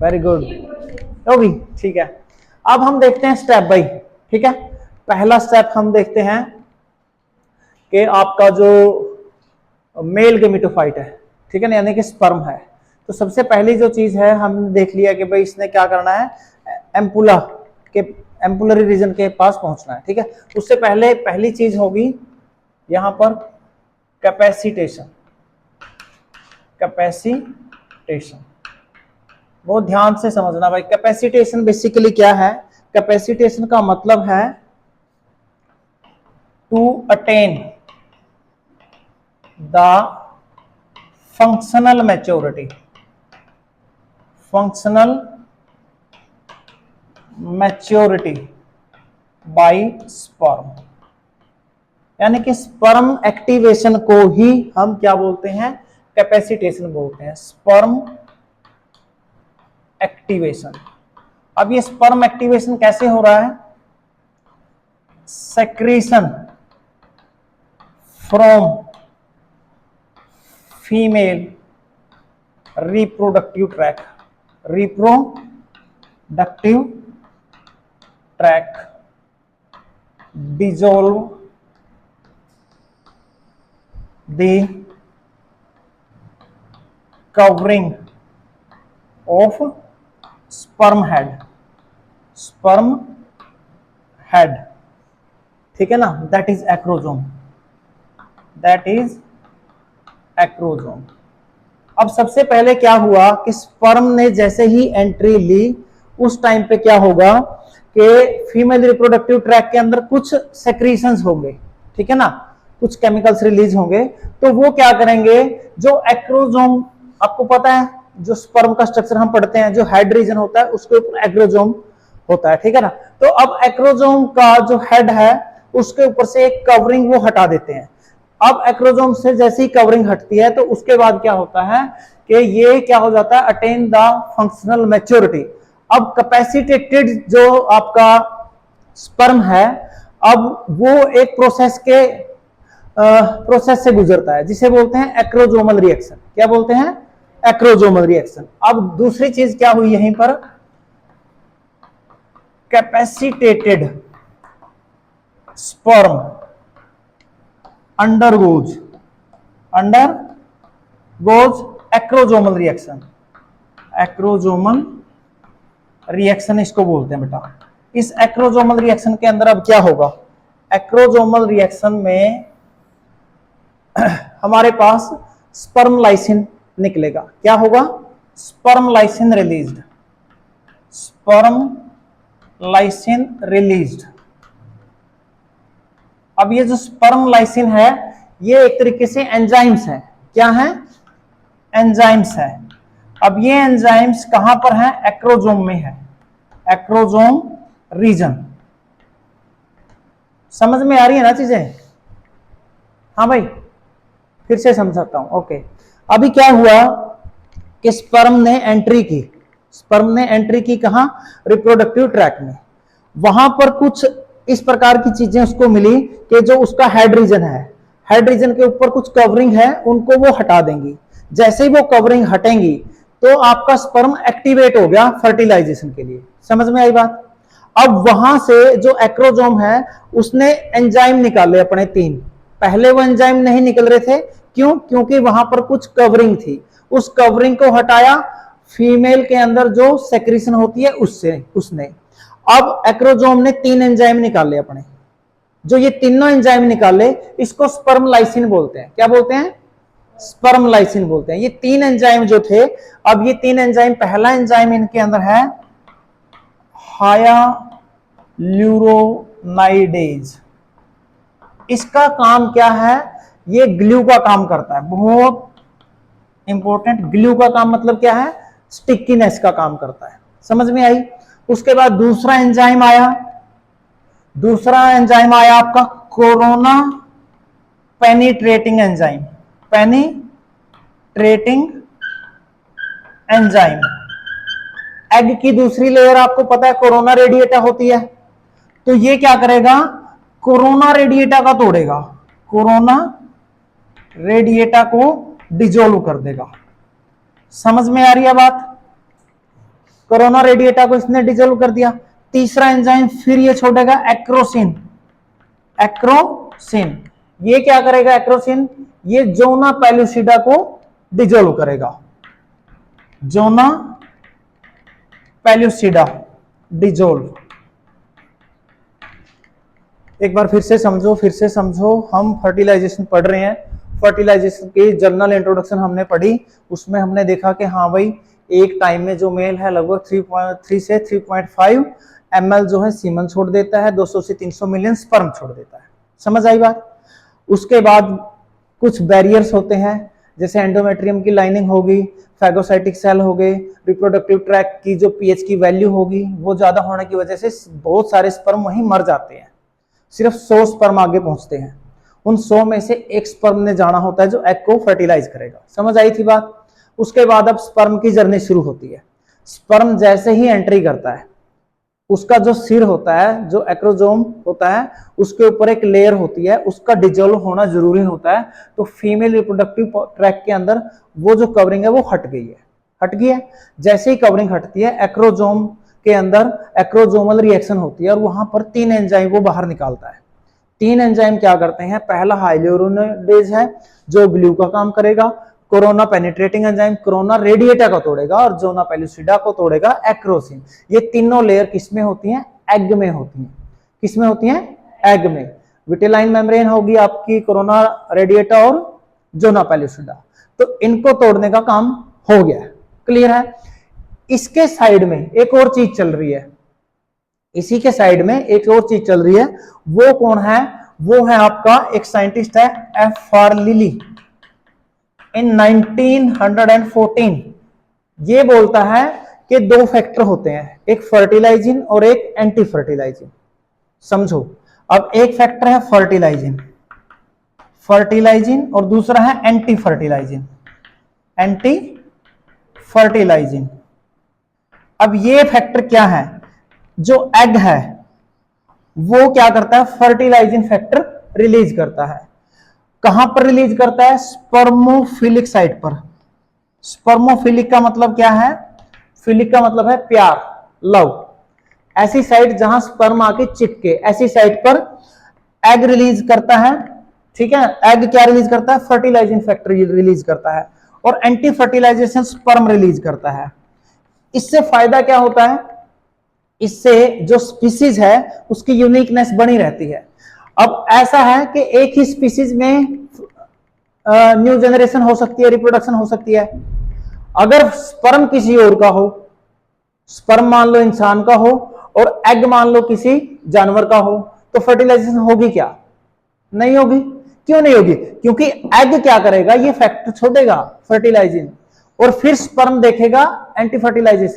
Very good. तो भी ठीक है। अब हम देखते हैं स्टेप बाई, ठीक है। पहला स्टेप हम देखते हैं कि आपका जो मेल गेमेटोफाइट है, ठीक है ना, यानी कि स्पर्म है। तो सबसे पहली जो चीज है हमने देख लिया कि भाई इसने क्या करना है, एम्पुला के एम्पुलरी रीजन के पास पहुंचना है, ठीक है। उससे पहले पहली चीज होगी यहां पर कैपेसिटेशन। कैपेसिटेशन बहुत ध्यान से समझना भाई। कैपेसिटेशन बेसिकली क्या है? कैपेसिटेशन का मतलब है to attain the functional maturity. Functional maturity by sperm, यानी कि स्पर्म एक्टिवेशन को ही हम क्या बोलते हैं? कैपेसिटेशन बोलते हैं। Sperm activation. अब ये स्पर्म एक्टिवेशन कैसे हो रहा है? Secretion from female reproductive tract. Reproductive tract dissolve the covering of sperm head. Sperm head, ठीक है ना, that is acrosome. That is acrosome. अब सबसे पहले क्या हुआ कि स्पर्म ने जैसे ही एंट्री ली उस टाइम पे क्या होगा कि फीमेल रिप्रोडक्टिव ट्रैक के अंदर कुछ सेक्रीशंस होंगे, ठीक है ना, कुछ केमिकल्स रिलीज होंगे। तो वो क्या करेंगे, जो एक्रोजोम, आपको पता है जो स्पर्म का स्ट्रक्चर हम पढ़ते हैं, जो हेड रीजन होता है उसके ऊपर एक्रोजोम होता है, ठीक है ना। तो अब एक्रोजोम का जो हेड है उसके ऊपर से एक कवरिंग वो हटा देते हैं। अब एक्रोजोम से जैसी ही कवरिंग हटती है तो उसके बाद क्या होता है कि ये क्या हो जाता है, अटेन द फंक्शनल मैच्योरिटी। अब कैपेसिटेटेड जो आपका स्पर्म है, अब वो एक प्रोसेस से गुजरता है जिसे बोलते हैं एक्रोजोमल रिएक्शन। क्या बोलते हैं? Acrosomal reaction. अब दूसरी चीज क्या हुई यहीं पर, capacitated sperm undergoes acrosomal reaction. Acrosomal reaction इसको बोलते हैं बेटा। इस एक्रोजोमल रिएक्शन के अंदर अब क्या होगा, एक्रोजोमल रिएक्शन में हमारे पास स्पर्म लाइसिन निकलेगा। क्या होगा? Sperm lysine released. Sperm lysine released. अब ये जो स्पर्म लाइसिन है ये एक तरीके से एंजाइम्स है। क्या है? एंजाइम्स है। अब ये एंजाइम्स कहां पर है? एक्रोजोम में है, एक्रोजोम रीजन। समझ में आ रही है ना चीजें? हाँ भाई, फिर से समझाता हूं। ओके, अभी क्या हुआ कि स्पर्म ने एंट्री की। स्पर्म ने एंट्री की कहां? रिप्रोडक्टिव ट्रैक में। वहां पर कुछ इस प्रकार की चीजें उसको मिली कि जो उसका हेड रीजन है, हेड रीजन के ऊपर कुछ कवरिंग है, उनको वो हटा देंगी। जैसे ही वो कवरिंग हटेंगी तो आपका स्पर्म एक्टिवेट हो गया फर्टिलाइजेशन के लिए। समझ में आई बात? अब वहां से जो एक्रोजोम है उसने एंजाइम निकाले अपने 3। पहले वो एंजाइम नहीं निकल रहे थे, क्यों? क्योंकि वहां पर कुछ कवरिंग थी। उस कवरिंग को हटाया, फीमेल के अंदर जो सेक्रेशन होती है उसने। अब एक्रोजोम ने 3 एंजाइम निकाले अपने। जो ये तीनों एंजाइम निकाले इसको स्पर्म लाइसिन बोलते हैं। क्या बोलते हैं? स्पर्म लाइसिन बोलते हैं। ये 3 एंजाइम जो थे, अब ये 3 एंजाइम, पहला एंजाइम इनके अंदर है हायालुरोनाइडेज। इसका काम क्या है? ये ग्लू का काम करता है, बहुत इंपॉर्टेंट। ग्लू का काम मतलब क्या है? स्टिकीनेस का काम करता है। समझ में आई? उसके बाद दूसरा एंजाइम आया। दूसरा एंजाइम आया आपका corona penetrating enzyme. Penetrating enzyme. Egg की दूसरी लेयर आपको पता है कोरोना रेडिएटा होती है। तो ये क्या करेगा? कोरोना रेडिएटा का तोड़ेगा, कोरोना रेडिएटा को डिजोल्व कर देगा। समझ में आ रही है बात? कोरोना रेडिएटा को इसने डिजोल्व कर दिया। तीसरा एंजाइम फिर ये छोड़ेगा एक्रोसिन। एक्रोसिन ये क्या करेगा? एक्रोसिन ये जोना पेलुसिडा को डिजोल्व करेगा। Zona pellucida dissolve. एक बार फिर से समझो, हम फर्टिलाइजेशन पढ़ रहे हैं। फर्टिलाइजेशन की जनरल इंट्रोडक्शन हमने पढ़ी, उसमें हमने देखा कि हाँ भाई एक टाइम में जो मेल है लगभग 3.3 से 3.5 ml जो है सीमन छोड़ देता है, 200 से 300 मिलियन स्पर्म छोड़ देता है। समझ आई बात? उसके बाद कुछ बैरियर्स होते हैं, जैसे एंडोमेट्रियम की लाइनिंग होगी, फैगोसाइटिक सेल हो गए, रिप्रोडक्टिव ट्रैक्ट की जो पीएच की वैल्यू होगी वो ज्यादा होने की वजह से बहुत सारे स्पर्म वहीं मर जाते हैं। सिर्फ 100 स्पर्म आगे पहुंचते हैं। उन 100 में से एक स्पर्म ने जाना होता है जो एग को फर्टिलाइज करेगा। समझ आई थी बात? उसके बाद अब स्पर्म की जर्नी शुरू होती है। स्पर्म जैसे ही एंट्री करता है, उसका जो सिर होता है, जो एक्रोजोम होता है, उसके ऊपर एक लेयर होती है, उसका डिजोल्व होना जरूरी होता है। तो फीमेल रिप्रोडक्टिव ट्रैक्ट के अंदर वो जो कवरिंग है वो हट गई है। जैसे ही कवरिंग हटती है, एक्रोजोम के अंदर एक्रोजोमल रिएक्शन होती है और वहां पर 3 एंजाइम वो बाहर निकालता है। 3 एंजाइम क्या करते हैं? पहला हाइल्यूरोनिडेज है जो ग्लू का काम करेगा, corona penetrating enzyme corona radiata को तोड़ेगा और जोना पेलुसिडा को तोड़ेगा एक्रोसिन। ये तीनों लेयर किसमें होती हैं? एग में होती हैं। किसमें होती हैं? एग में। विटेलाइन मेम्ब्रेन होगी आपकी कोरोना रेडिएटा और जोना पेलुसिडा। तो इनको तोड़ने का काम हो गया। क्लियर है? इसके साइड में एक और चीज चल रही है, इसी के साइड में एक और चीज चल रही है। वो कौन है? वो है आपका एक साइंटिस्ट है F.R. लिली। इन 1914 ये बोलता है कि 2 फैक्टर होते हैं, एक फर्टिलाइजिन और एक एंटी फर्टिलाइजिन। समझो, अब एक फैक्टर है फर्टिलाइजिन और दूसरा है एंटी फर्टिलाइजिन। अब ये फैक्टर क्या है? जो एग है वो क्या करता है? फर्टिलाइजिंग फैक्टर रिलीज करता है। कहां पर रिलीज करता है? स्पर्मोफिलिक साइट पर। स्पर्मोफिलिक का मतलब क्या है? फिलिक का मतलब है प्यार, लव। ऐसी साइट जहां स्पर्म आके चिपके, ऐसी साइट पर एग रिलीज करता है। ठीक है? एग क्या रिलीज करता है? फर्टिलाइजिंग फैक्टर रिलीज करता है और एंटी फर्टिलाइजेशन स्पर्म रिलीज करता है। इससे फायदा क्या होता है? इससे जो स्पीसीज है उसकी यूनिकनेस बनी रहती है। अब ऐसा है कि एक ही स्पीसीज में न्यू जनरेशन हो सकती है, रिप्रोडक्शन हो सकती है। अगर स्पर्म किसी और का हो, स्पर्म मान लो इंसान का हो और एग मान लो किसी जानवर का हो, तो फर्टिलाइजेशन होगी क्या? नहीं होगी। क्यों नहीं होगी? क्योंकि एग क्या करेगा? ये फैक्टर छोड़ेगा फर्टिलाइजिंग, और फिर स्पर्म देखेगा एंटी फर्टिलाइजिंग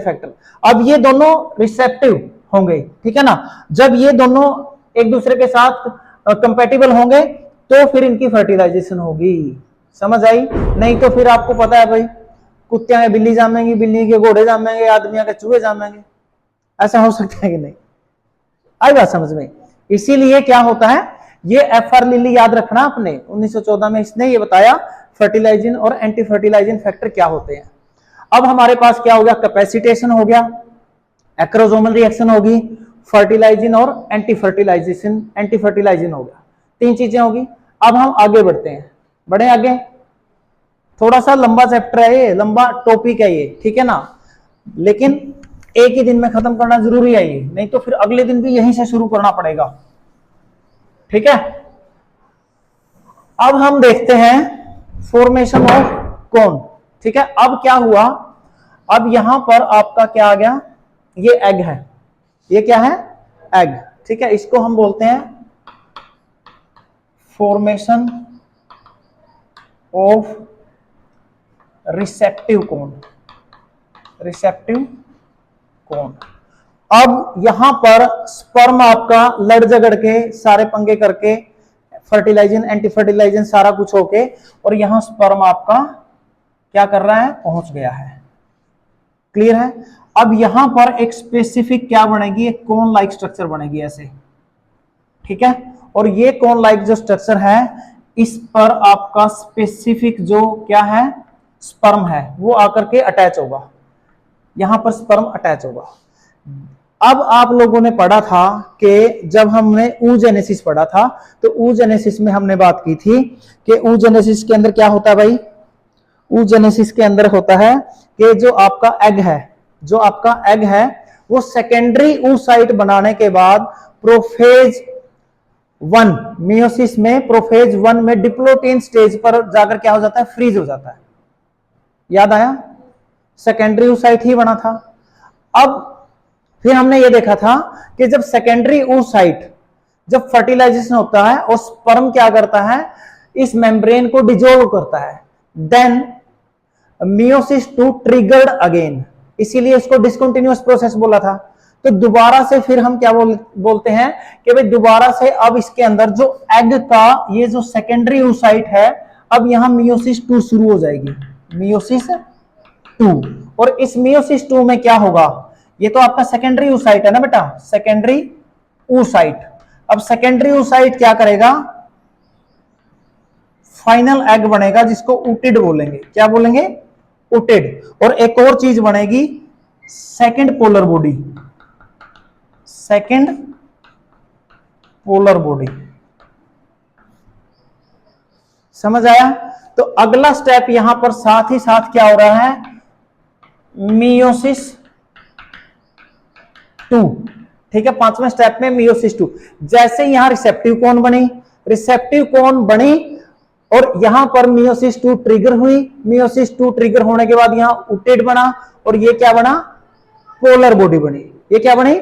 फैक्टर। अब ये दोनों रिसेप्टिव होंगे, ठीक है ना? जब ये दोनों एक दूसरे के साथ कंपैटिबल होंगे तो फिर इनकी फर्टिलाइजेशन होगी। समझ आई? नहीं तो फिर आपको पता है भाई, कुत्तियां के बिल्ली जामेंगी, बिल्ली के घोड़े जामेंगे, आदमियों के चूहे जामेंगे। ऐसा हो सकता है कि नहीं? आई बात समझ में? इसीलिए क्या होता है, ये F.R. लिली याद रखना अपने 1914 में इसने ये बताया फर्टिलाइजिंग और एंटी फर्टिलाइजिंग फैक्टर क्या होते हैं। अब हमारे पास क्या हो गया? कैपेसिटेशन हो गया, एक्रोसोमल रिएक्शन होगी, फर्टिलाइजिंग और एंटी फर्टिलाइजिंग हो गया। 3 चीजें होगी। अब हम आगे बढ़ते हैं, बढ़े आगे। थोड़ा सा लंबा चैप्टर है ये, लंबा टॉपिक है ये, ठीक है ना? लेकिन एक ही दिन में खत्म करना जरूरी है ये, नहीं तो फिर अगले दिन भी यहीं से शुरू करना पड़ेगा। ठीक है? अब हम देखते हैं फॉर्मेशन ऑफ कोन। ठीक है? अब क्या हुआ? अब यहां पर आपका क्या आ गया? ये एग है। ये क्या है? एग। ठीक है? इसको हम बोलते हैं फॉर्मेशन ऑफ रिसेप्टिव कोन। अब यहां पर स्पर्म आपका लड़ झगड़ के सारे पंगे करके फर्टिलाइजिंग एंटी फर्टिलाइजिंग सारा कुछ होके, और यहां स्पर्म आपका क्या कर रहा है? पहुंच गया है। क्लियर है? अब यहां पर एक स्पेसिफिक क्या बनेगी? एक कोन लाइक स्ट्रक्चर बनेगी ऐसे। ठीक है? और ये कोन लाइक जो स्ट्रक्चर है, इस पर आपका स्पेसिफिक जो क्या है? स्पर्म है, वो आकर के अटैच होगा। यहां पर स्पर्म अटैच होगा। अब आप लोगों ने पढ़ा था कि जब हमने oogenesis पढ़ा था तो oogenesis में हमने बात की थी कि oogenesis के अंदर क्या होता है भाई, oogenesis के अंदर होता है कि जो आपका एग है वो सेकेंडरी oocyte बनाने के बाद प्रोफेज 1 मियोसिस में, प्रोफेज 1 में डिप्लोटीन स्टेज पर जाकर क्या हो जाता है, फ्रीज हो जाता है। याद आया, सेकेंडरी oocyte ही बना था। अब फिर हमने ये देखा था कि जब सेकेंडरी oocyte जब फर्टिलाइजेशन होता है और स्पर्म क्या करता है, इस मेम्ब्रेन को डिजोल्व करता है, देन मियोसिस 2 ट्रिगर्ड अगेन, इसीलिए इसको डिसकंटिन्यूअस प्रोसेस बोला था। तो दोबारा से फिर हम क्या बोलते हैं कि भाई दोबारा से अब इसके अंदर जो एग का ये जो सेकेंडरी oocyte है, अब यहां मियोसिस 2 शुरू हो जाएगी, मियोसिस 2। और इस मियोसिस 2 में क्या होगा, ये तो आपका सेकेंडरी oocyte है ना बेटा, सेकेंडरी oocyte। अब सेकेंडरी oocyte क्या करेगा, फाइनल एग बनेगा जिसको ऊटिड बोलेंगे। क्या बोलेंगे, ऊटिड। और एक और चीज बनेगी, second polar body, second polar body. समझ आया। तो अगला स्टेप यहां पर साथ ही साथ क्या हो रहा है, मियोसिस 2, ठीक है। 5वें स्टेप में मियोसिस 2, जैसे यहां रिसेप्टिव कोन बनी, रिसेप्टिव कोन बनी और यहां पर मियोसिस 2 ट्रिगर हुई, मियोसिस 2 ट्रिगर होने के बाद यहां ऊटिड बना और ये क्या बना, पोलर बॉडी बनी। ये क्या बनी,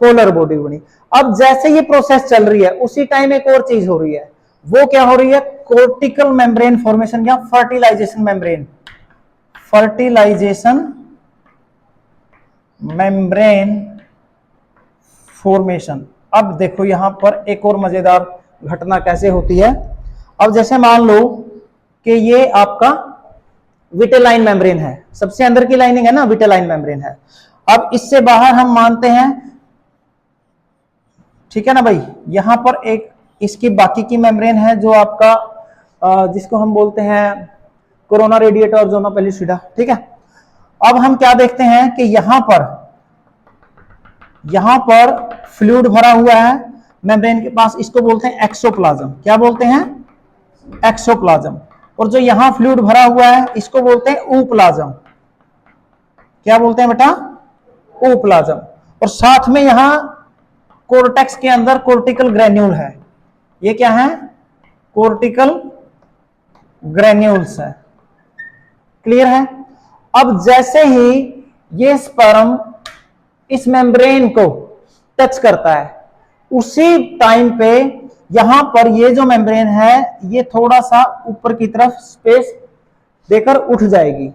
पोलर बॉडी बनी। अब जैसे ये प्रोसेस चल रही है उसी टाइम एक और चीज हो रही है, वो क्या हो रही है, कोर्टिकल मेम्ब्रेन फॉर्मेशन या fertilisation membrane, fertilisation membrane formation. अब देखो यहां पर एक और मजेदार घटना कैसे होती है। अब जैसे मान लो कि ये आपका विटेलाइन मेम्ब्रेन है, सबसे अंदर की लाइनिंग है ना, विटेलाइन मेम्ब्रेन है। अब इससे बाहर हम मानते हैं, ठीक है ना भाई, यहां पर एक इसकी बाकी की मेम्ब्रेन है जो आपका जिसको हम बोलते हैं कोरोना रेडिएटर और जोना पेलिसिडा, ठीक है। अब हम क्या देखते हैं कि यहां पर फ्लूइड भरा हुआ है मेम्ब्रेन के पास, इसको बोलते हैं एक्सोप्लाज्म। क्या बोलते हैं, एक्सोप्लाज्म। और जो यहां फ्लूइड भरा हुआ है इसको बोलते हैं ऊप्लाज्म। क्या बोलते हैं बेटा, ऊप्लाज्म। और साथ में यहां कोर्टेक्स के अंदर कोर्टिकल ग्रेन्यूल है। ये क्या है, कोर्टिकल ग्रेन्यूल्स है। क्लियर है। अब जैसे ही ये स्पर्म इस मेम्ब्रेन को टच करता है उसी टाइम पे यहां पर ये जो मेम्ब्रेन है ये थोड़ा सा ऊपर की तरफ स्पेस देकर उठ जाएगी।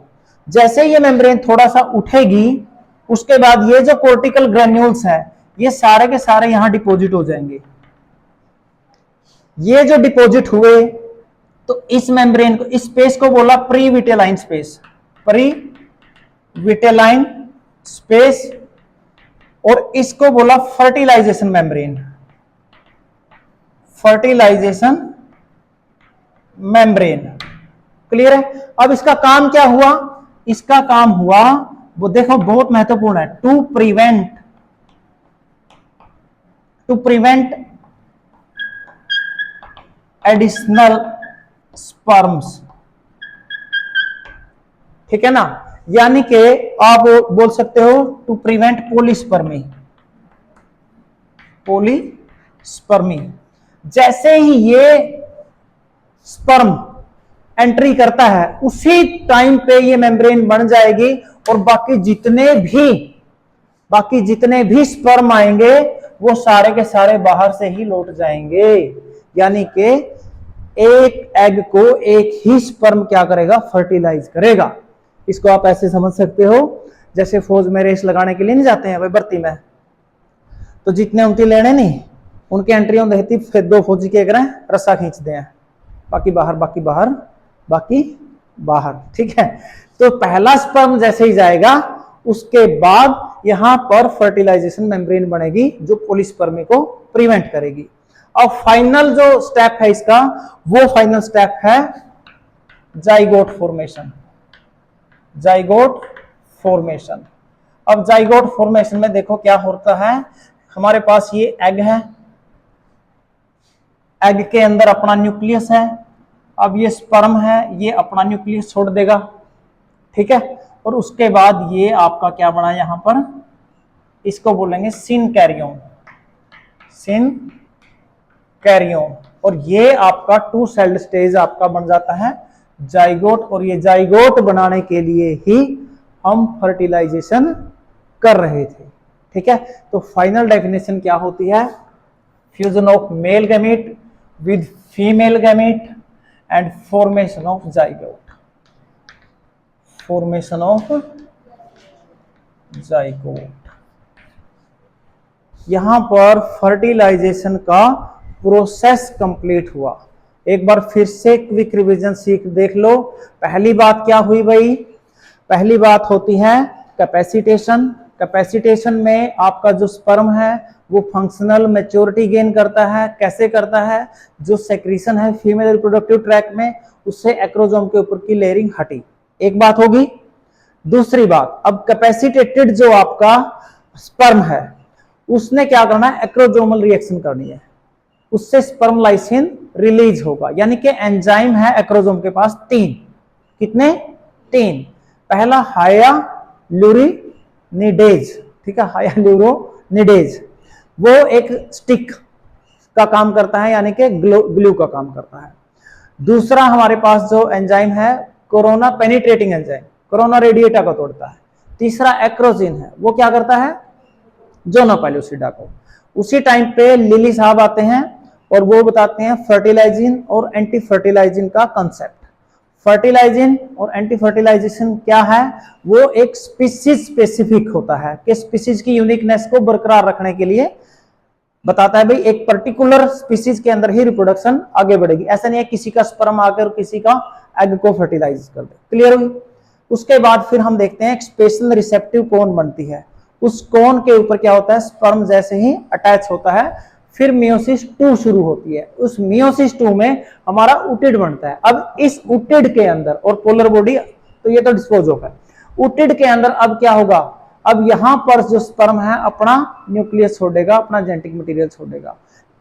जैसे ये मेम्ब्रेन थोड़ा सा उठेगी उसके बाद ये जो कोर्टिकल ग्रेन्यूल्स है ये सारे के सारे यहां डिपॉजिट हो जाएंगे। ये जो डिपॉजिट हुए तो इस मेम्ब्रेन को, इस स्पेस को बोला pre vitelline space, pre vitelline space, और इसको बोला fertilisation membrane, fertilisation membrane. Clear है। अब इसका काम क्या हुआ, इसका काम हुआ वो देखो बहुत महत्वपूर्ण है, टू प्रिवेंट एडिशनल स्पर्म्स, ठीक है ना। यानी कि आप बोल सकते हो टू प्रिवेंट पॉलीस्पर्मी, पॉलीस्पर्मी। जैसे ही ये स्पर्म एंट्री करता है उसी टाइम पे ये मेम्ब्रेन बन जाएगी और बाकी जितने भी स्पर्म आएंगे वो सारे के सारे बाहर से ही लौट जाएंगे। यानी कि एक एग को एक ही स्पर्म क्या करेगा, फर्टिलाइज करेगा। इसको आप ऐसे समझ सकते हो जैसे फौज में रेस लगाने के लिए नहीं जाते हैं भाई भर्ती में, तो जितने उनकी लेने नहीं उनकी एंट्री होती रहती, फिर 2 फौजी क्या करें, रस्सा खींचते हैं, बाकी बाहर बाकी बाहर बाकी बाहर, ठीक है। तो पहला स्पर्म जैसे ही जाएगा उसके बाद यहां पर फर्टिलाइजेशन मेम्ब्रेन बनेगी जो पॉलीस्पर्मी को प्रिवेंट करेगी। अब फाइनल जो स्टेप है इसका, वो फाइनल स्टेप है जाइगोट फॉर्मेशन, जाइगोट फॉर्मेशन। अब जाइगोट फॉर्मेशन में देखो क्या होता है, हमारे पास ये एग है, एग के अंदर अपना न्यूक्लियस है, अब ये स्पर्म है, ये अपना न्यूक्लियस छोड़ देगा, ठीक है, और उसके बाद ये आपका क्या बना यहां पर, इसको बोलेंगे सिन कैरियोन, सिन कैरियोन, और ये आपका टू सेल्ड स्टेज आपका बन जाता है जाइगोट, और ये जाइगोट बनाने के लिए ही हम फर्टिलाइजेशन कर रहे थे, ठीक है। तो फाइनल डेफिनेशन क्या होती है, fusion of male gamete with female gamete and formation of zygote, formation of zygote. यहां पर फर्टिलाइजेशन का प्रोसेस कंप्लीट हुआ। एक बार फिर से क्विक रिवीजन सीख देख लो। पहली बात क्या हुई भाई, पहली बात होती है कैपेसिटेशन। कैपेसिटेशन में आपका जो स्पर्म है वो फंक्शनल मैच्योरिटी गेन करता है। कैसे करता है, जो सेक्रीशन है फीमेल रिप्रोडक्टिव ट्रैक्ट में, उससे एक्रोजोम के ऊपर की लेयरिंग हटी, एक बात होगी। दूसरी बात, अब कैपेसिटेटेड जो आपका स्पर्म है उसने क्या करना है, एक्रोजोमल रिएक्शन करनी है, उससे स्पर्म लाइसिन रिलीज होगा, यानी कि एंजाइम है एक्रोजोम के पास तीन, कितने, तीन। पहला हायालुरोनिडेज, ठीक है, हायालुरोनिडेज, वो एक स्टिक का काम करता है, यानी कि ग्लू का काम करता है। दूसरा हमारे पास जो एंजाइम है corona penetrating enzyme, corona radiata को तोड़ता है। तीसरा एक्रोजिन है, वो क्या करता है, जोना पेलुसिडा को। उसी टाइम पे लिली साहब आते हैं और वो बताते हैं फर्टिलाइजिन और एंटी फर्टिलाइजिन का कंसेप्ट। फर्टिलाइजिन और एंटी फर्टिलाइजेशन क्या है, वो एक स्पीसीज स्पेसिफिक होता है कि स्पीसीज की यूनिकनेस को बरकरार रखने के लिए बताता है, भाई एक पर्टिकुलर स्पीसीज के अंदर ही रिप्रोडक्शन आगे बढ़ेगी। ऐसा नहीं है किसी का स्पर्म आकर किसी का एग को फर्टिलाइज कर दे, क्लियर हुई। उसके बाद फिर हम देखते हैं एक स्पेशल रिसेप्टिव कोन बनती है, उस कोन के ऊपर क्या होता है, स्पर्म जैसे ही अटैच होता है, फिर मियोसिस 2 शुरू होती है। उस मियोसिस 2 में हमारा उटिड बनता है। अब इस उटिड के अंदर, और पोलर बॉडी तो ये तो डिस्पोज ऑफ है, उटिड के अंदर अब क्या होगा, अब यहां पर जो स्पर्म है अपना न्यूक्लियस छोड़ेगा, अपना जेनेटिक मटेरियल छोड़ेगा।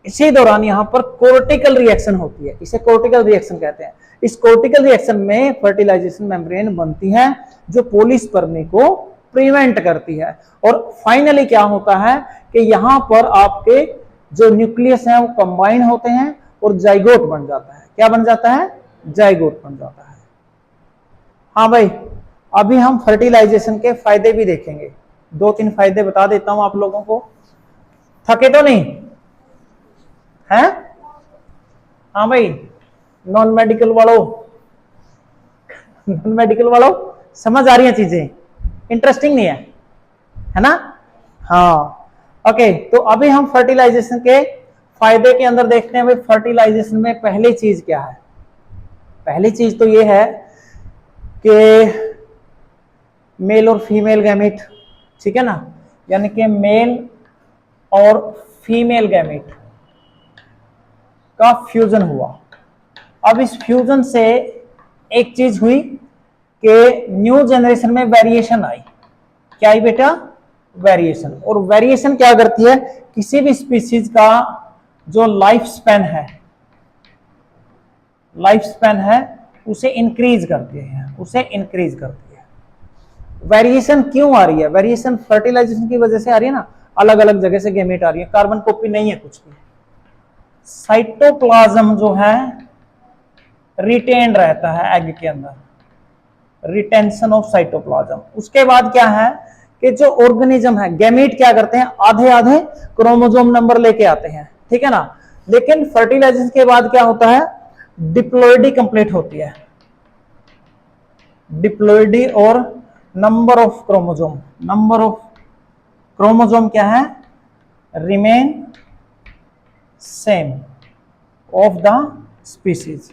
इसी दौरान यहां पर कोर्टिकल रिएक्शन होती है, इसे कोर्टिकल रिएक्शन कहते हैं। इस कोर्टिकल रिएक्शन में फर्टिलाइजेशन मेम्ब्रेन बनती है जो पॉलीस्पर्मी को प्रिवेंट करती है, और फाइनली क्या होता है कि यहां पर आपके जो न्यूक्लियस है वो कंबाइन होते हैं और जाइगोट बन जाता है। क्या बन जाता है, जाइगोट बन जाता है। हाँ भाई, अभी हम फर्टिलाइजेशन के फायदे भी देखेंगे, 2-3 फायदे बता देता हूं आप लोगों को। थके तो नहीं हैं? हाँ भाई, नॉन मेडिकल वालों, नॉन मेडिकल वालों समझ आ रही हैं चीजें, इंटरेस्टिंग नहीं है ना? हाँ ओके, तो अभी हम फर्टिलाइजेशन के फायदे के अंदर देखते हैं। भाई फर्टिलाइजेशन में पहली चीज क्या है, पहली चीज तो ये है कि मेल और फीमेल गैमेट, ठीक है ना, यानी कि मेल और फीमेल गैमेट का फ्यूजन हुआ। अब इस फ्यूजन से एक चीज हुई कि न्यू जनरेशन में वेरिएशन आई। क्या आई बेटा, वेरिएशन। और वेरिएशन क्या करती है, किसी भी स्पीसीज का जो लाइफ स्पैन है, लाइफ स्पैन है उसे इंक्रीज करती है, उसे इंक्रीज करती है। वेरिएशन क्यों आ रही है, वेरिएशन फर्टिलाइजेशन की वजह से आ रही है ना, अलग अलग जगह से गैमेट आ रही है, कार्बन कॉपी नहीं है कुछ भी। साइटोप्लाज्म जो है रिटेन रहता है एग के अंदर, रिटेंशन ऑफ साइटोप्लाज्म। उसके बाद क्या है कि जो ऑर्गेनिज्म है, गैमेट क्या करते हैं, आधे आधे क्रोमोसोम नंबर लेके आते हैं, ठीक है ना। लेकिन फर्टिलाइजेशन के बाद क्या होता है, डिप्लॉइडी कंप्लीट होती है, डिप्लॉइडी, और number of chromosome, number of chromosome क्या है, remain same of the species,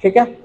ठीक है।